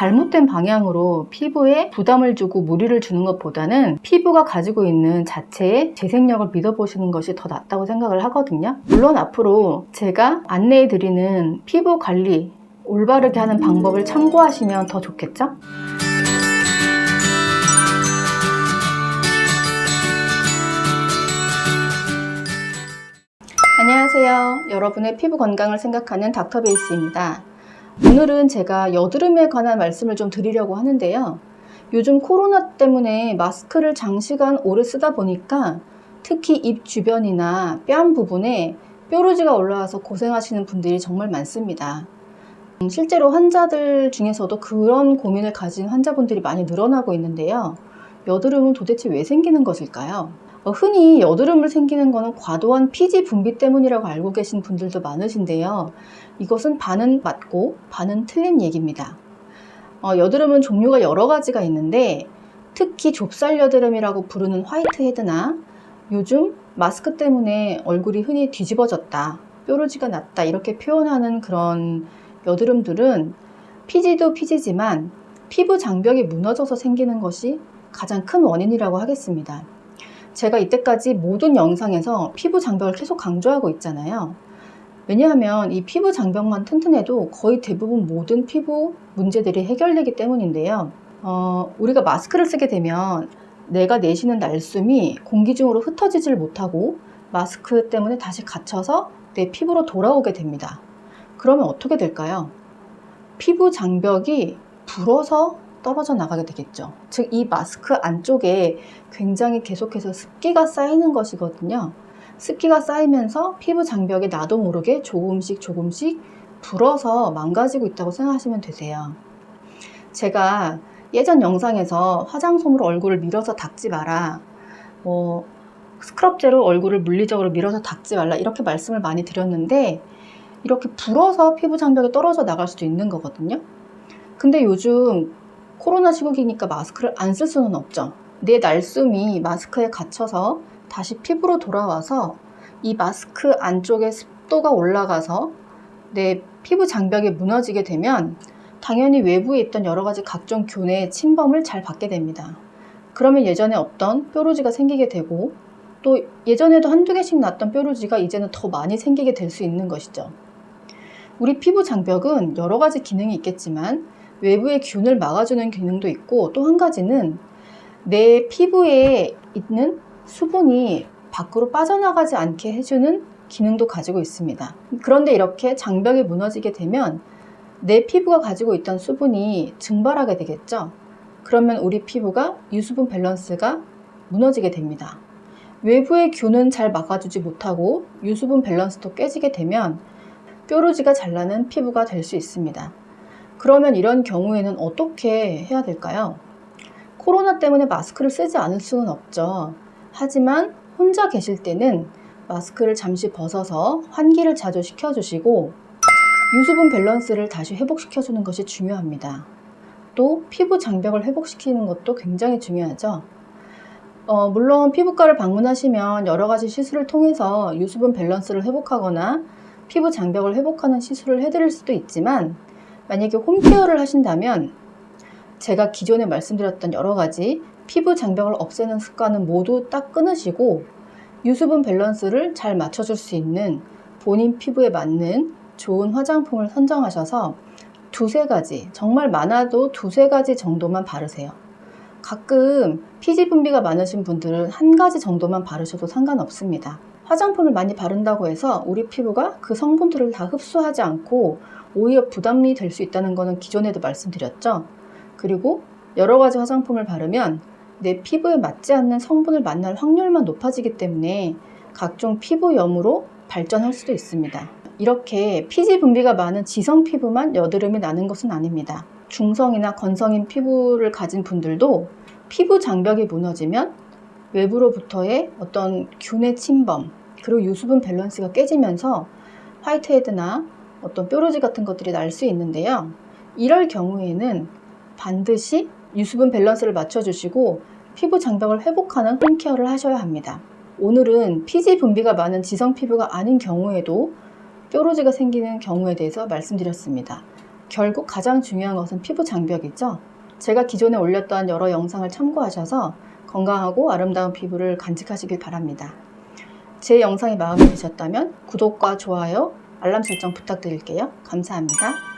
잘못된 방향으로 피부에 부담을 주고 무리를 주는 것보다는 피부가 가지고 있는 자체의 재생력을 믿어보시는 것이 더 낫다고 생각을 하거든요. 물론 앞으로 제가 안내해드리는 피부 관리 올바르게 하는 방법을 참고하시면 더 좋겠죠? 안녕하세요. 여러분의 피부 건강을 생각하는 닥터베이스입니다. 오늘은 제가 여드름에 관한 말씀을 좀 드리려고 하는데요. 요즘 코로나 때문에 마스크를 장시간 오래 쓰다 보니까 특히 입 주변이나 뺨 부분에 뾰루지가 올라와서 고생하시는 분들이 정말 많습니다. 실제로 환자들 중에서도 그런 고민을 가진 환자분들이 많이 늘어나고 있는데요. 여드름은 도대체 왜 생기는 것일까요? 흔히 여드름을 생기는 것은 과도한 피지 분비 때문이라고 알고 계신 분들도 많으신데요. 이것은 반은 맞고 반은 틀린 얘기입니다. 여드름은 종류가 여러 가지가 있는데 특히 좁쌀 여드름이라고 부르는 화이트헤드나 요즘 마스크 때문에 얼굴이 흔히 뒤집어졌다, 뾰루지가 났다 이렇게 표현하는 그런 여드름들은 피지도 피지지만 피부 장벽이 무너져서 생기는 것이 가장 큰 원인이라고 하겠습니다. 제가 이때까지 모든 영상에서 피부 장벽을 계속 강조하고 있잖아요. 왜냐하면 이 피부 장벽만 튼튼해도 거의 대부분 모든 피부 문제들이 해결되기 때문인데요. 우리가 마스크를 쓰게 되면 내가 내쉬는 날숨이 공기 중으로 흩어지질 못하고 마스크 때문에 다시 갇혀서 내 피부로 돌아오게 됩니다. 그러면 어떻게 될까요? 피부 장벽이 불어서 떨어져 나가게 되겠죠. 즉 이 마스크 안쪽에 굉장히 계속해서 습기가 쌓이는 것이거든요. 습기가 쌓이면서 피부 장벽이 나도 모르게 조금씩 불어서 망가지고 있다고 생각하시면 되세요. 제가 예전 영상에서 화장솜으로 얼굴을 밀어서 닦지 마라, 스크럽제로 얼굴을 물리적으로 밀어서 닦지 말라 이렇게 말씀을 많이 드렸는데 이렇게 불어서 피부 장벽이 떨어져 나갈 수도 있는 거거든요. 근데 요즘 코로나 시국이니까 마스크를 안 쓸 수는 없죠. 내 날숨이 마스크에 갇혀서 다시 피부로 돌아와서 이 마스크 안쪽에 습도가 올라가서 내 피부 장벽이 무너지게 되면 당연히 외부에 있던 여러 가지 각종 균의 침범을 잘 받게 됩니다. 그러면 예전에 없던 뾰루지가 생기게 되고 또 예전에도 한두 개씩 났던 뾰루지가 이제는 더 많이 생기게 될 수 있는 것이죠. 우리 피부 장벽은 여러 가지 기능이 있겠지만 외부의 균을 막아주는 기능도 있고 또 한 가지는 내 피부에 있는 수분이 밖으로 빠져나가지 않게 해주는 기능도 가지고 있습니다. 그런데 이렇게 장벽이 무너지게 되면 내 피부가 가지고 있던 수분이 증발하게 되겠죠. 그러면 우리 피부가 유수분 밸런스가 무너지게 됩니다. 외부의 균은 잘 막아주지 못하고 유수분 밸런스도 깨지게 되면 뾰루지가 잘 나는 피부가 될 수 있습니다. 그러면 이런 경우에는 어떻게 해야 될까요? 코로나 때문에 마스크를 쓰지 않을 수는 없죠. 하지만 혼자 계실 때는 마스크를 잠시 벗어서 환기를 자주 시켜주시고 유수분 밸런스를 다시 회복시켜주는 것이 중요합니다. 또 피부 장벽을 회복시키는 것도 굉장히 중요하죠. 물론 피부과를 방문하시면 여러 가지 시술을 통해서 유수분 밸런스를 회복하거나 피부 장벽을 회복하는 시술을 해드릴 수도 있지만 만약에 홈케어를 하신다면 제가 기존에 말씀드렸던 여러 가지 피부 장벽을 없애는 습관은 모두 딱 끊으시고 유수분 밸런스를 잘 맞춰줄 수 있는 본인 피부에 맞는 좋은 화장품을 선정하셔서 두세 가지, 정말 많아도 두세 가지 정도만 바르세요. 가끔 피지 분비가 많으신 분들은 한 가지 정도만 바르셔도 상관없습니다. 화장품을 많이 바른다고 해서 우리 피부가 그 성분들을 다 흡수하지 않고 오히려 부담이 될 수 있다는 것은 기존에도 말씀드렸죠. 그리고 여러 가지 화장품을 바르면 내 피부에 맞지 않는 성분을 만날 확률만 높아지기 때문에 각종 피부염으로 발전할 수도 있습니다. 이렇게 피지 분비가 많은 지성 피부만 여드름이 나는 것은 아닙니다. 중성이나 건성인 피부를 가진 분들도 피부 장벽이 무너지면 외부로부터의 어떤 균의 침범 그리고 유수분 밸런스가 깨지면서 화이트헤드나 어떤 뾰루지 같은 것들이 날 수 있는데요. 이럴 경우에는 반드시 유수분 밸런스를 맞춰주시고 피부 장벽을 회복하는 홈케어를 하셔야 합니다. 오늘은 피지 분비가 많은 지성 피부가 아닌 경우에도 뾰루지가 생기는 경우에 대해서 말씀드렸습니다. 결국 가장 중요한 것은 피부 장벽이죠. 제가 기존에 올렸던 여러 영상을 참고하셔서 건강하고 아름다운 피부를 간직하시길 바랍니다. 제 영상이 마음에 드셨다면 구독과 좋아요, 알람 설정 부탁드릴게요. 감사합니다.